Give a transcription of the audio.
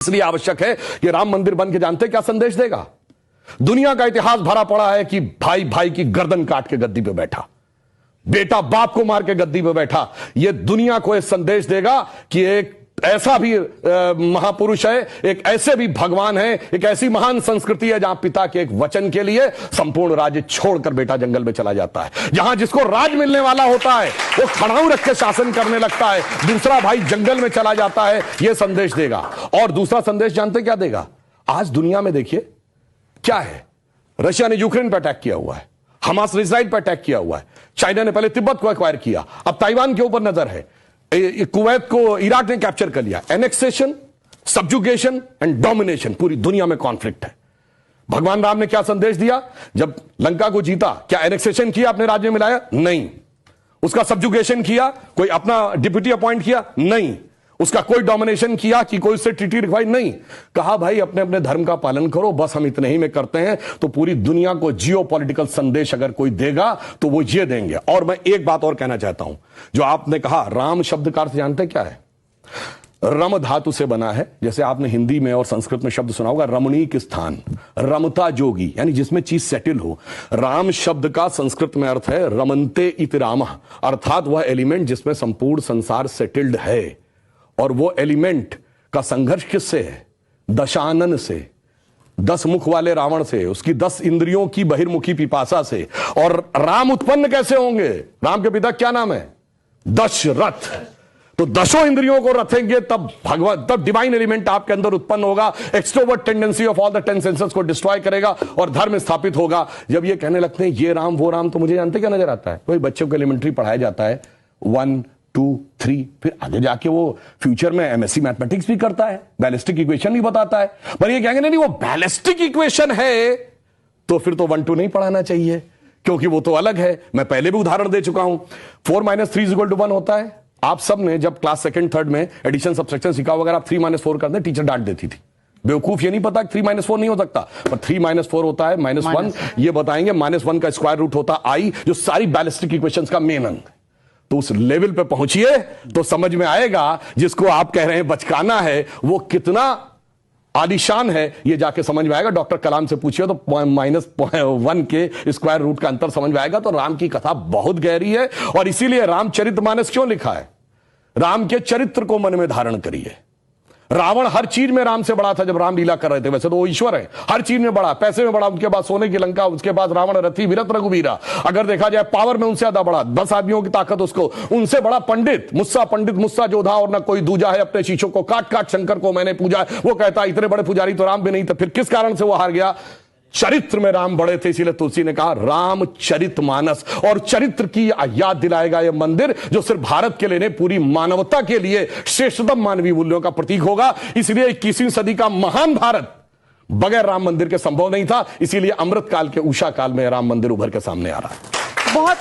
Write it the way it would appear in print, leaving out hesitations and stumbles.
इसलिए आवश्यक है कि राम मंदिर बन के जानते क्या संदेश देगा। दुनिया का इतिहास भरा पड़ा है कि भाई भाई की गर्दन काट के गद्दी पे बैठा, बेटा बाप को मार के गद्दी पे बैठा। यह दुनिया को एक संदेश देगा कि एक ऐसा भी महापुरुष है, एक ऐसे भी भगवान है, एक ऐसी महान संस्कृति है जहां पिता के एक वचन के लिए संपूर्ण राज्य छोड़कर बेटा जंगल में चला जाता है। जहां जिसको राज मिलने वाला होता है वो खड़ाऊ रख के शासन करने लगता है, दूसरा भाई जंगल में चला जाता है। यह संदेश देगा। और दूसरा संदेश जानते क्या देगा? आज दुनिया में देखिए क्या है, रशिया ने यूक्रेन पर अटैक किया हुआ है, हमास ने इजराइल पर अटैक किया हुआ है, चाइना ने पहले तिब्बत को एक्वायर किया, अब ताइवान के ऊपर नजर है, कुवैत को इराक ने कैप्चर कर लिया। एनेक्सेशन, सब्जुगेशन एंड डोमिनेशन, पूरी दुनिया में कॉन्फ्लिक्ट है। भगवान राम ने क्या संदेश दिया? जब लंका को जीता, क्या एनेक्सेशन किया, अपने राज्य में लाया? नहीं। उसका सब्जुगेशन किया, कोई अपना डिप्यूटी अपॉइंट किया? नहीं। उसका कोई डोमिनेशन किया कि कोई उससे ट्रीटी रिक्वायर्ड? नहीं। कहा भाई अपने अपने धर्म का पालन करो, बस हम इतने ही में करते हैं। तो पूरी दुनिया को जियो पॉलिटिकल संदेश अगर कोई देगा तो वो ये देंगे। और मैं एक बात और कहना चाहता हूं, जो आपने कहा राम शब्द का अर्थ जानते क्या है? रम धातु से बना है। जैसे आपने हिंदी में और संस्कृत में शब्द सुना होगा रमणीक स्थान, रमता जोगी, यानी जिसमें चीज सेटल हो। राम शब्द का संस्कृत में अर्थ है रमन्ते इति रामः, अर्थात वह एलिमेंट जिसमें संपूर्ण संसार सेटल्ड है। और वो एलिमेंट का संघर्ष किससे है? दशानन से, 10 मुख वाले रावण से, उसकी 10 इंद्रियों की बहिर्मुखी पिपासा से। और राम उत्पन्न कैसे होंगे? राम के पिता क्या नाम है? दशरथ। तो 10 इंद्रियों को रथेंगे तब भगवान, तब डिवाइन एलिमेंट आपके अंदर उत्पन्न होगा। Extrovert tendency of all the 10 senses को डिस्ट्रॉय करेगा और धर्म स्थापित होगा। जब ये कहने लगते हैं ये राम वो राम, तो मुझे जानते क्या नजर आता है? वही बच्चों को एलिमेंट्री पढ़ाया जाता है 1 2 3, फिर आगे जाके वो फ्यूचर में एमएससी मैथमेटिक्स भी करता है, बैलिस्टिक इक्वेशन भी बताता है। पर ये कहेंगे नहीं वो बैलिस्टिक इक्वेशन है तो फिर तो 1 2 नहीं पढ़ाना चाहिए, क्योंकि वो तो अलग है। मैं पहले भी उदाहरण दे चुका हूं। 4 - 3 = 1 होता है। आप सब ने जब क्लास 2nd 3rd में एडिशन सब्ट्रैक्शन सीखा, अगर आप 3 - 4 करते टीचर डांट देती थी, बेवकूफ ये नहीं पता 3 - 4 नहीं हो सकता। पर 3 - 4 होता है -1। ये बताएंगे -1 का स्क्वायर रूट होता आई, जो सारी बैलिस्टिक इक्वेशंस का मेन अंग। तो उस लेवल पे पहुंचिए तो समझ में आएगा जिसको आप कह रहे हैं बचकाना है वो कितना आलीशान है, ये जाके समझ में आएगा। डॉक्टर कलाम से पूछिए तो -1 के स्क्वायर रूट का अंतर समझ में आएगा। तो राम की कथा बहुत गहरी है और इसीलिए रामचरितमानस क्यों लिखा है? राम के चरित्र को मन में धारण करिए। रावण हर चीज में राम से बड़ा था जब राम लीला कर रहे थे। वैसे तो वो ईश्वर है, हर चीज में बड़ा, पैसे में बड़ा, उनके बाद सोने की लंका, उसके बाद रावण रथी विरत रघुवीरा। अगर देखा जाए पावर में उनसे ज्यादा बड़ा, 10 आदमियों की ताकत उसको, उनसे बड़ा पंडित मुस्सा जोधा और ना कोई दूजा है, अपने शीशों को काट काट शंकर को मैंने पूजा है। वो कहता इतने बड़े पुजारी तो राम भी नहीं थे। फिर किस कारण से वो हार गया? चरित्र में राम बड़े थे। इसीलिए तुलसी ने कहा रामचरितमानस। और चरित्र की याद दिलाएगा यह मंदिर, जो सिर्फ भारत के लिए नहीं पूरी मानवता के लिए श्रेष्ठतम मानवीय मूल्यों का प्रतीक होगा। इसलिए 21वीं सदी का महान भारत बगैर राम मंदिर के संभव नहीं था। इसीलिए अमृत काल के उषा काल में राम मंदिर उभर के सामने आ रहा है। बहुत